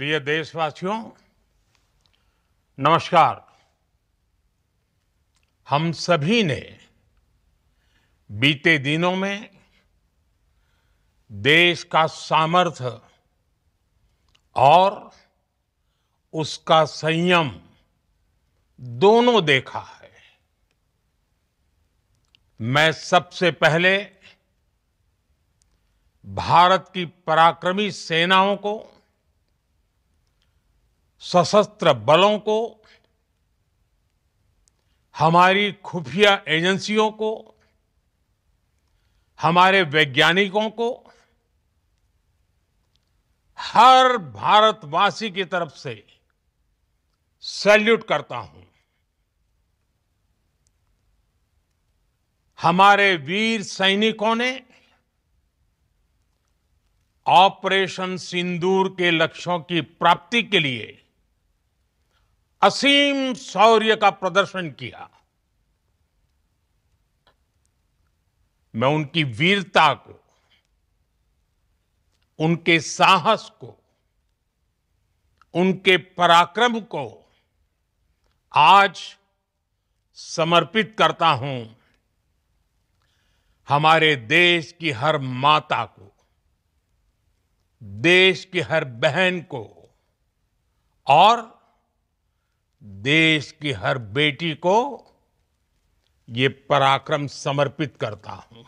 प्रिय देशवासियों, नमस्कार। हम सभी ने बीते दिनों में देश का सामर्थ्य और उसका संयम दोनों देखा है। मैं सबसे पहले भारत की पराक्रमी सेनाओं को, सशस्त्र बलों को, हमारी खुफिया एजेंसियों को, हमारे वैज्ञानिकों को, हर भारतवासी की तरफ से सैल्यूट करता हूं। हमारे वीर सैनिकों ने ऑपरेशन सिंदूर के लक्ष्यों की प्राप्ति के लिए असीम शौर्य का प्रदर्शन किया। मैं उनकी वीरता को, उनके साहस को, उनके पराक्रम को आज समर्पित करता हूं हमारे देश की हर माता को, देश की हर बहन को और देश की हर बेटी को ये पराक्रम समर्पित करता हूं।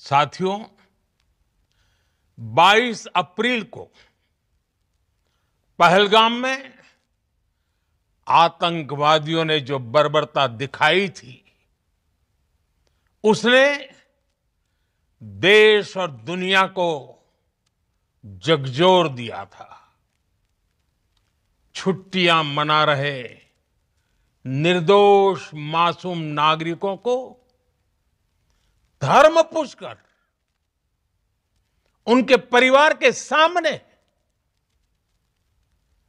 साथियों, 22 अप्रैल को पहलगाम में आतंकवादियों ने जो बर्बरता दिखाई थी, उसने देश और दुनिया को झकझोर दिया था। छुट्टियां मना रहे निर्दोष मासूम नागरिकों को धर्म पूछकर उनके परिवार के सामने,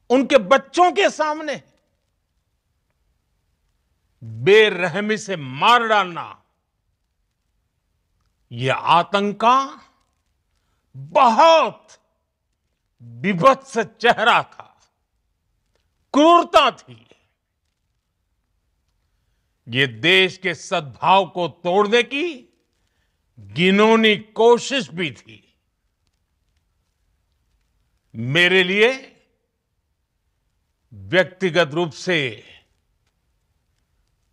उनके बच्चों के सामने बेरहमी से मार डालना, यह आतंक का बहुत विभत्स चेहरा था, क्रूरता थी। ये देश के सद्भाव को तोड़ने की घिनौनी कोशिश भी थी। मेरे लिए व्यक्तिगत रूप से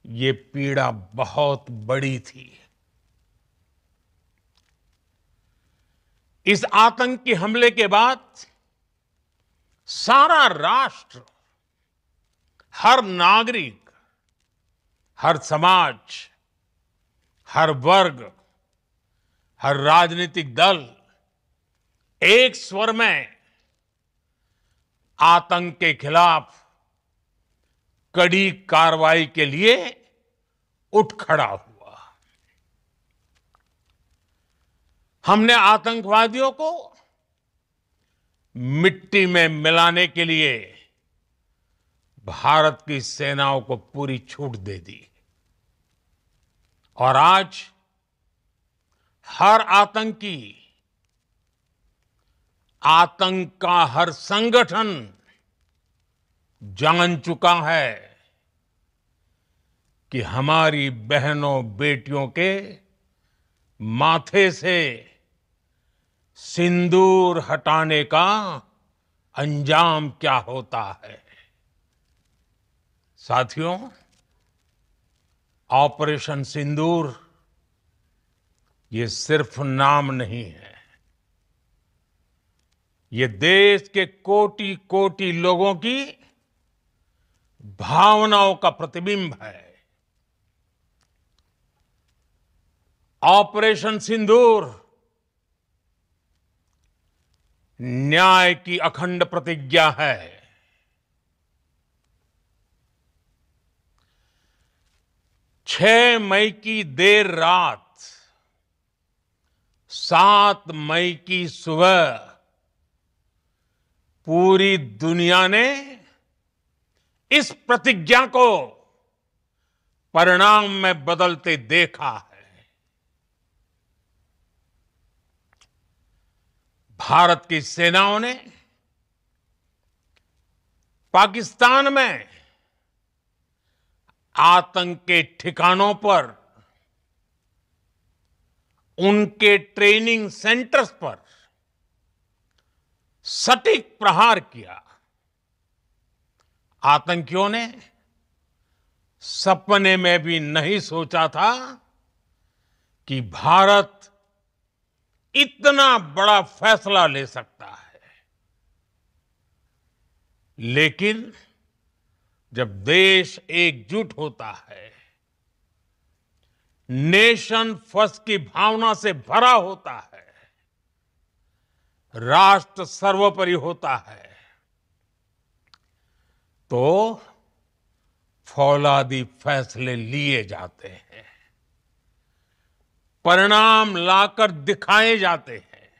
ये पीड़ा बहुत बड़ी थी। इस आतंकी हमले के बाद सारा राष्ट्र, हर नागरिक, हर समाज, हर वर्ग, हर राजनीतिक दल एक स्वर में आतंक के खिलाफ कड़ी कार्रवाई के लिए उठ खड़ा हुआ। हमने आतंकवादियों को मिट्टी में मिलाने के लिए भारत की सेनाओं को पूरी छूट दे दी और आज हर आतंकी, आतंक का हर संगठन जान चुका है कि हमारी बहनों बेटियों के माथे से सिंदूर हटाने का अंजाम क्या होता है। साथियों, ऑपरेशन सिंदूर ये सिर्फ नाम नहीं है, ये देश के कोटि कोटि लोगों की भावनाओं का प्रतिबिंब है। ऑपरेशन सिंदूर न्याय की अखंड प्रतिज्ञा है। 6 मई की देर रात, 7 मई की सुबह पूरी दुनिया ने इस प्रतिज्ञा को परिणाम में बदलते देखा है। भारत की सेनाओं ने पाकिस्तान में आतंक के ठिकानों पर, उनके ट्रेनिंग सेंटर्स पर सटीक प्रहार किया। आतंकियों ने सपने में भी नहीं सोचा था कि भारत इतना बड़ा फैसला ले सकता है। लेकिन जब देश एकजुट होता है, नेशन फर्स्ट की भावना से भरा होता है, राष्ट्र सर्वोपरि होता है, तो फौलादी फैसले लिए जाते हैं, परिणाम लाकर दिखाए जाते हैं।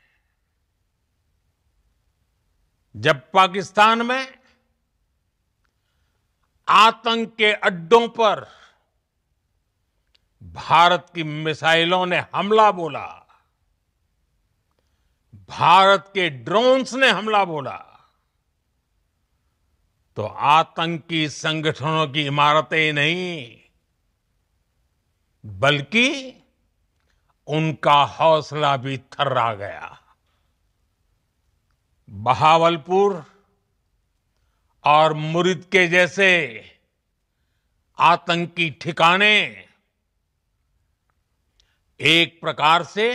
जब पाकिस्तान में आतंक के अड्डों पर भारत की मिसाइलों ने हमला बोला, भारत के ड्रोन्स ने हमला बोला, तो आतंकी संगठनों की इमारतें नहीं, बल्कि उनका हौसला भी थर्रा गया। बहावलपुर और मुरिद के जैसे आतंकी ठिकाने एक प्रकार से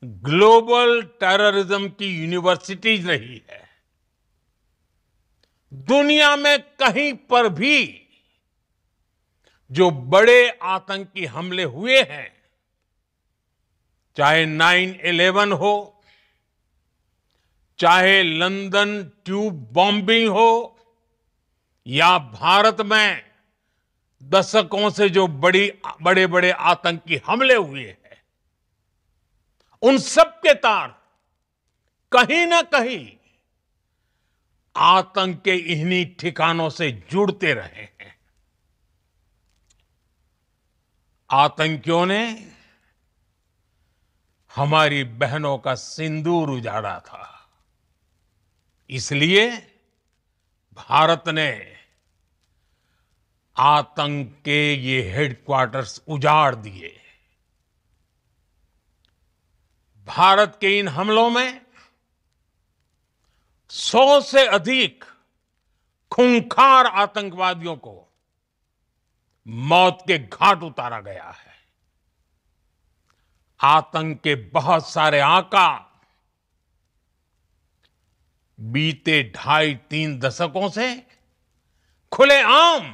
ग्लोबल टेररिज्म की यूनिवर्सिटीज रही है। दुनिया में कहीं पर भी जो बड़े आतंकी हमले हुए हैं, चाहे 9/11 हो, चाहे लंदन ट्यूब बॉम्बिंग हो, या भारत में दशकों से जो बड़े बड़े आतंकी हमले हुए हैं, उन सब के तार कहीं ना कहीं आतंक के इन्हीं ठिकानों से जुड़ते रहे हैं। आतंकियों ने हमारी बहनों का सिंदूर उजाड़ा था, इसलिए भारत ने आतंक के ये हेडक्वार्टर्स उजाड़ दिए। भारत के इन हमलों में 100 से अधिक खूंखार आतंकवादियों को मौत के घाट उतारा गया है। आतंक के बहुत सारे आका बीते 2.5-3 दशकों से खुलेआम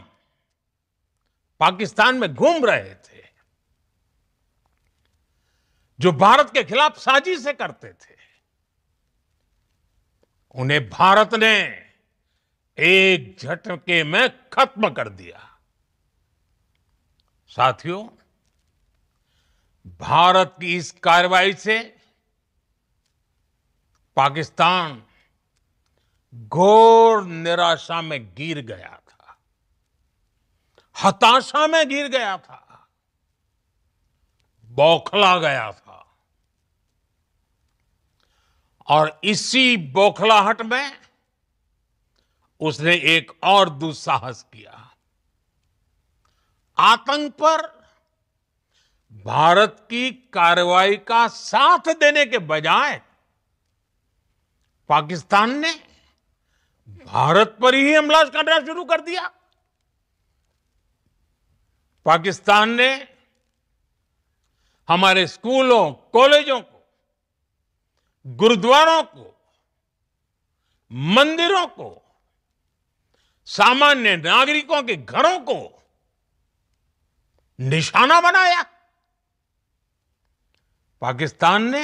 पाकिस्तान में घूम रहे थे, जो भारत के खिलाफ साजिशें करते थे। उन्हें भारत ने एक झटके में खत्म कर दिया। साथियों, भारत की इस कार्रवाई से पाकिस्तान घोर निराशा में गिर गया था, हताशा में गिर गया था, बौखला गया था। और इसी बौखलाहट में उसने एक और दुस्साहस किया। आतंक पर भारत की कार्रवाई का साथ देने के बजाय पाकिस्तान ने भारत पर ही हमला करना शुरू कर दिया। पाकिस्तान ने हमारे स्कूलों, कॉलेजों को, गुरुद्वारों को, मंदिरों को, सामान्य नागरिकों के घरों को निशाना बनाया। पाकिस्तान ने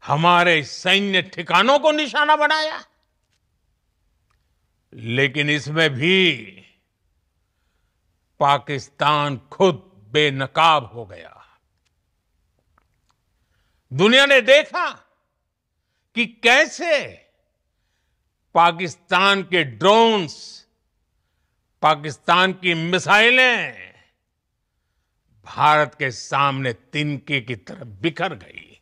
हमारे सैन्य ठिकानों को निशाना बनाया। लेकिन इसमें भी पाकिस्तान खुद बेनकाब हो गया। दुनिया ने देखा कि कैसे पाकिस्तान के ड्रोन्स, पाकिस्तान की मिसाइलें भारत के सामने तिनके की तरह बिखर गई।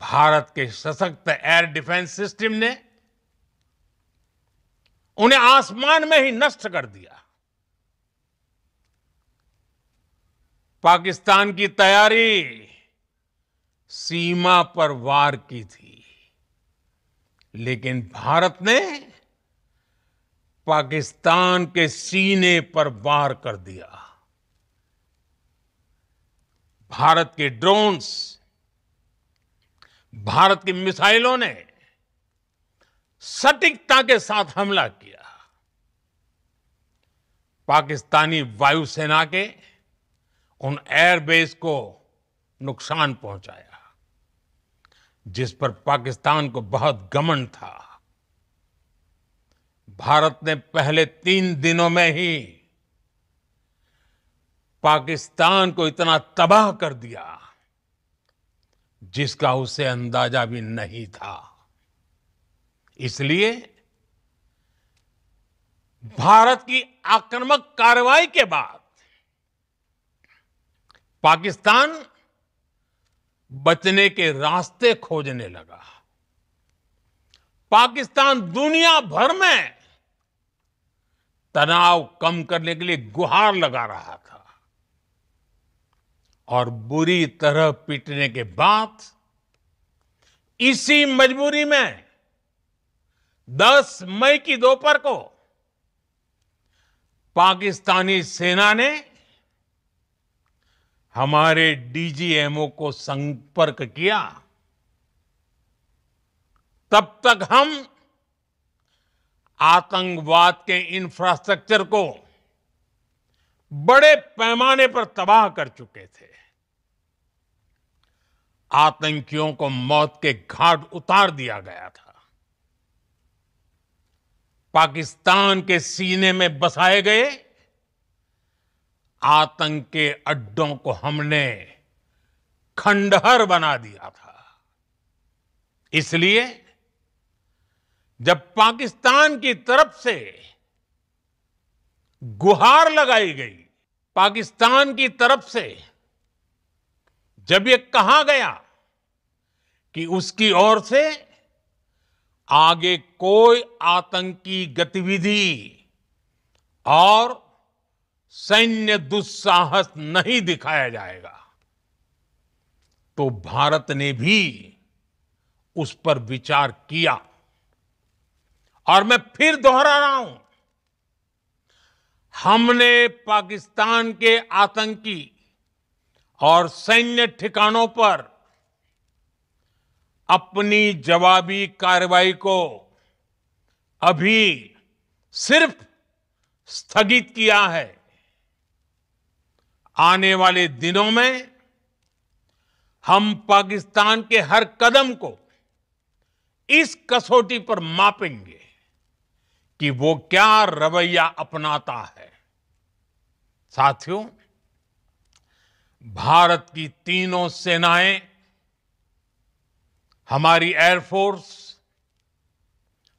भारत के सशक्त एयर डिफेंस सिस्टम ने उन्हें आसमान में ही नष्ट कर दिया। पाकिस्तान की तैयारी सीमा पर वार की थी, लेकिन भारत ने पाकिस्तान के सीने पर वार कर दिया। भारत के ड्रोन्स, भारत की मिसाइलों ने सटीकता के साथ हमला किया। पाकिस्तानी वायुसेना के उन एयरबेस को नुकसान पहुंचाया, जिस पर पाकिस्तान को बहुत घमंड था। भारत ने पहले 3 दिनों में ही पाकिस्तान को इतना तबाह कर दिया जिसका उसे अंदाजा भी नहीं था। इसलिए भारत की आक्रामक कार्रवाई के बाद पाकिस्तान बचने के रास्ते खोजने लगा। पाकिस्तान दुनिया भर में तनाव कम करने के लिए गुहार लगा रहा था और बुरी तरह पीटने के बाद इसी मजबूरी में 10 मई की दोपहर को पाकिस्तानी सेना ने हमारे डीजीएमओ को संपर्क किया। तब तक हम आतंकवाद के इंफ्रास्ट्रक्चर को बड़े पैमाने पर तबाह कर चुके थे। आतंकियों को मौत के घाट उतार दिया गया था। पाकिस्तान के सीने में बसाए गए आतंक के अड्डों को हमने खंडहर बना दिया था। इसलिए जब पाकिस्तान की तरफ से गुहार लगाई गई, पाकिस्तान की तरफ से जब ये कहा गया कि उसकी ओर से आगे कोई आतंकी गतिविधि और सैन्य दुस्साहस नहीं दिखाया जाएगा, तो भारत ने भी उस पर विचार किया। और मैं फिर दोहरा रहा हूं, हमने पाकिस्तान के आतंकी और सैन्य ठिकानों पर अपनी जवाबी कार्रवाई को अभी सिर्फ स्थगित किया है। आने वाले दिनों में हम पाकिस्तान के हर कदम को इस कसौटी पर मापेंगे कि वो क्या रवैया अपनाता है। साथियों, भारत की तीनों सेनाएं, हमारी एयरफोर्स,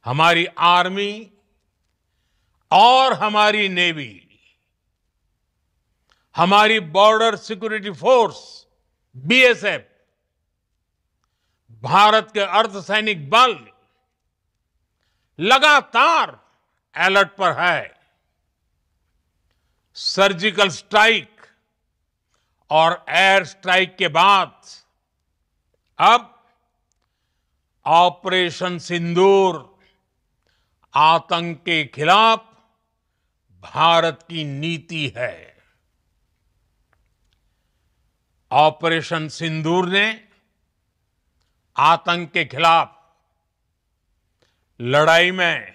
हमारी आर्मी और हमारी नेवी, हमारी border security force BSF, Bharat के अर्धसैनिक बल लगातार अलर्ट पर है। सर्जिकल स्ट्राइक और एयर स्ट्राइक के बाद अब ऑपरेशन सिंदूर आतंक के खिलाफ भारत की नीति है। ऑपरेशन सिंदूर ने आतंक के खिलाफ लड़ाई में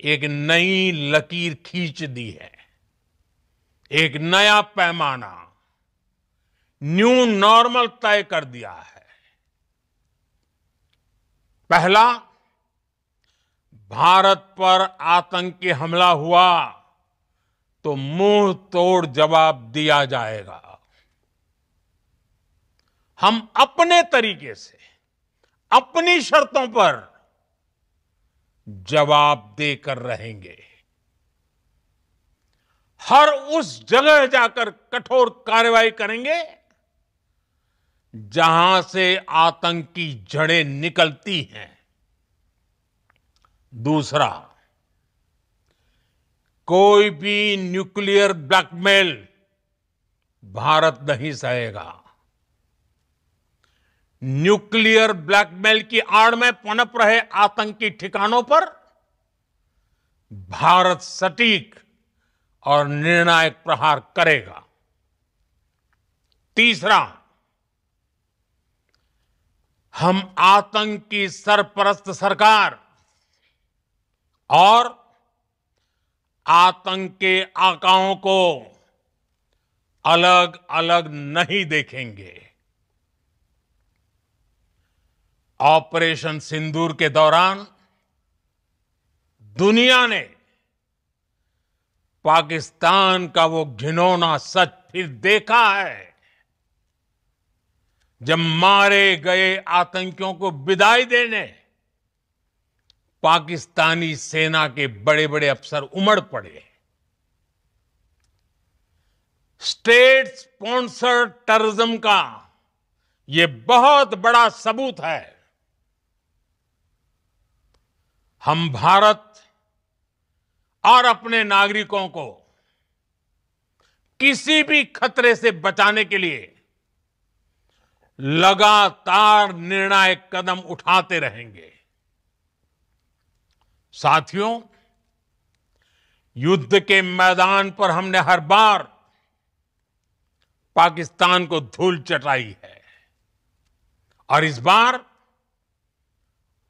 एक नई लकीर खींच दी है। एक नया पैमाना, न्यू नॉर्मल तय कर दिया है। पहला, भारत पर आतंकी हमला हुआ तो मुंह तोड़ जवाब दिया जाएगा। हम अपने तरीके से, अपनी शर्तों पर जवाब देकर रहेंगे। हर उस जगह जाकर कठोर कार्रवाई करेंगे जहां से आतंक की जड़ें निकलती हैं। दूसरा, कोई भी न्यूक्लियर ब्लैकमेल भारत नहीं सहेगा। न्यूक्लियर ब्लैकमेल की आड़ में पनप रहे आतंकी ठिकानों पर भारत सटीक और निर्णायक प्रहार करेगा। तीसरा, हम आतंक की सरपरस्त सरकार और आतंक के आकाओं को अलग अलग नहीं देखेंगे। ऑपरेशन सिंदूर के दौरान दुनिया ने पाकिस्तान का वो घिनौना सच फिर देखा है, जब मारे गए आतंकियों को विदाई देने पाकिस्तानी सेना के बड़े बड़े अफसर उमड़ पड़े। स्टेट स्पॉन्सर्ड टेररिज्म का ये बहुत बड़ा सबूत है। हम भारत और अपने नागरिकों को किसी भी खतरे से बचाने के लिए लगातार निर्णायक कदम उठाते रहेंगे। साथियों, युद्ध के मैदान पर हमने हर बार पाकिस्तान को धूल चटाई है और इस बार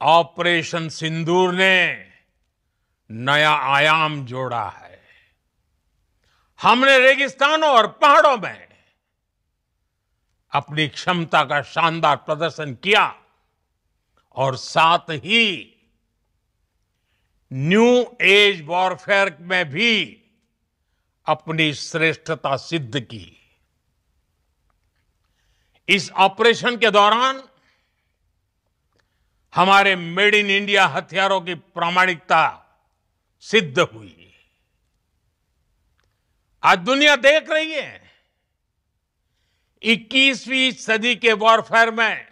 ऑपरेशन सिंदूर ने नया आयाम जोड़ा है। हमने रेगिस्तानों और पहाड़ों में अपनी क्षमता का शानदार प्रदर्शन किया और साथ ही न्यू एज वॉरफेयर में भी अपनी श्रेष्ठता सिद्ध की। इस ऑपरेशन के दौरान हमारे मेड इन इंडिया हथियारों की प्रामाणिकता सिद्ध हुई। आज दुनिया देख रही है 21वीं सदी के वॉरफेयर में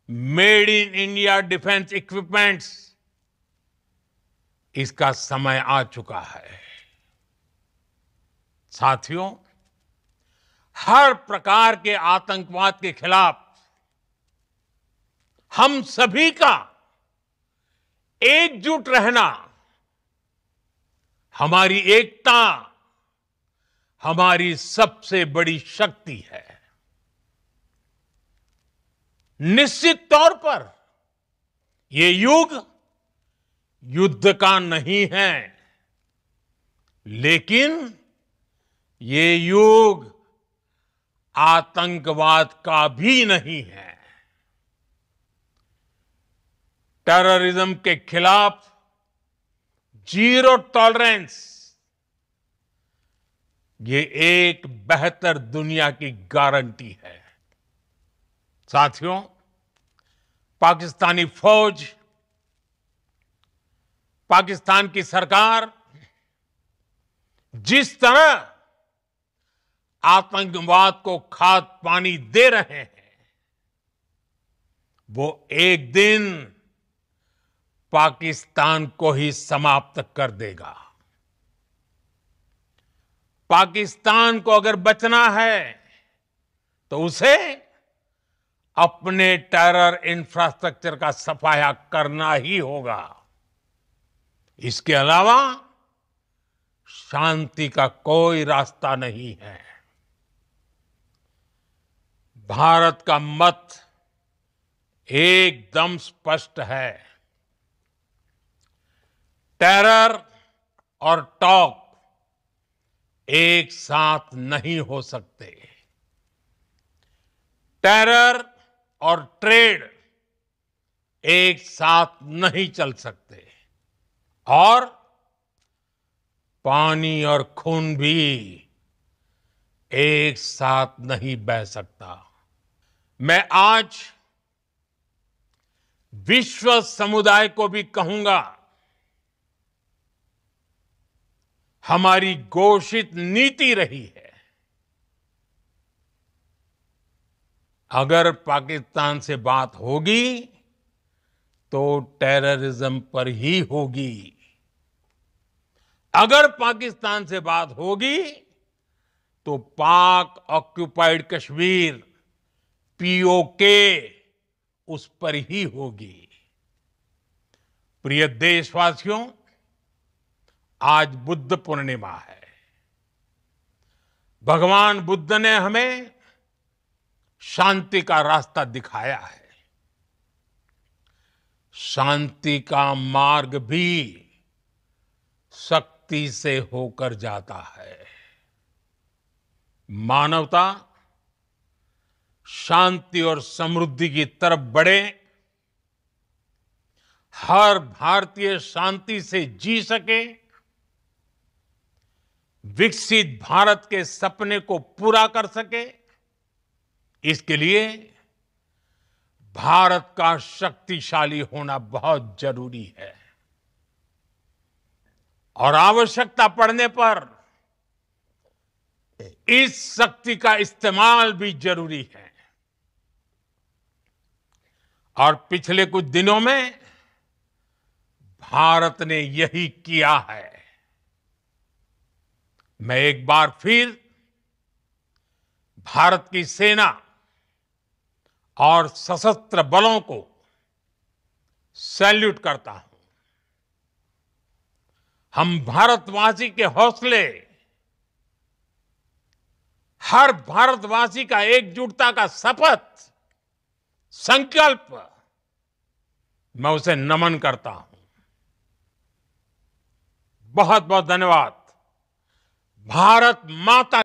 made in India defence equipments, इसका समय आ चुका है। साथियों, हर प्रकार के आतंकवाद के खिलाफ हम सभी का एकजुट रहना हमारी एकता, हमारी सबसे बड़ी शक्ति है। निश्चित तौर पर ये युग युद्ध का नहीं है, लेकिन ये युग आतंकवाद का भी नहीं है। टेररिज्म के खिलाफ जीरो टॉलरेंस, ये एक बेहतर दुनिया की गारंटी है। साथियों, पाकिस्तानी फौज, पाकिस्तान की सरकार जिस तरह आतंकवाद को खाद पानी दे रहे हैं, वो एक दिन पाकिस्तान को ही समाप्त कर देगा। पाकिस्तान को अगर बचना है तो उसे अपने टेरर इंफ्रास्ट्रक्चर का सफाया करना ही होगा। इसके अलावा शांति का कोई रास्ता नहीं है। भारत का मत एकदम स्पष्ट है। टेरर और टॉक एक साथ नहीं हो सकते। टेरर और ट्रेड एक साथ नहीं चल सकते और पानी और खून भी एक साथ नहीं बह सकता। मैं आज विश्व समुदाय को भी कहूंगा, हमारी घोषित नीति रही है अगर पाकिस्तान से बात होगी तो टेररिज्म पर ही होगी। अगर पाकिस्तान से बात होगी तो पाक ऑक्युपाइड कश्मीर पीओके उस पर ही होगी। प्रिय देशवासियों, आज बुद्ध पूर्णिमा है। भगवान बुद्ध ने हमें शांति का रास्ता दिखाया है। शांति का मार्ग भी शक्ति से होकर जाता है। मानवता शांति और समृद्धि की तरफ बढ़े, हर भारतीय शांति से जी सके, विकसित भारत के सपने को पूरा कर सके, इसके लिए भारत का शक्तिशाली होना बहुत जरूरी है। और आवश्यकता पड़ने पर इस शक्ति का इस्तेमाल भी जरूरी है। और पिछले कुछ दिनों में भारत ने यही किया है। मैं एक बार फिर भारत की सेना और सशस्त्र बलों को सैल्यूट करता हूं। हम भारतवासी के हौसले, हर भारतवासी का एकजुटता का शपथ, संकल्प, मैं उसे नमन करता हूं। बहुत बहुत धन्यवाद। भारत माता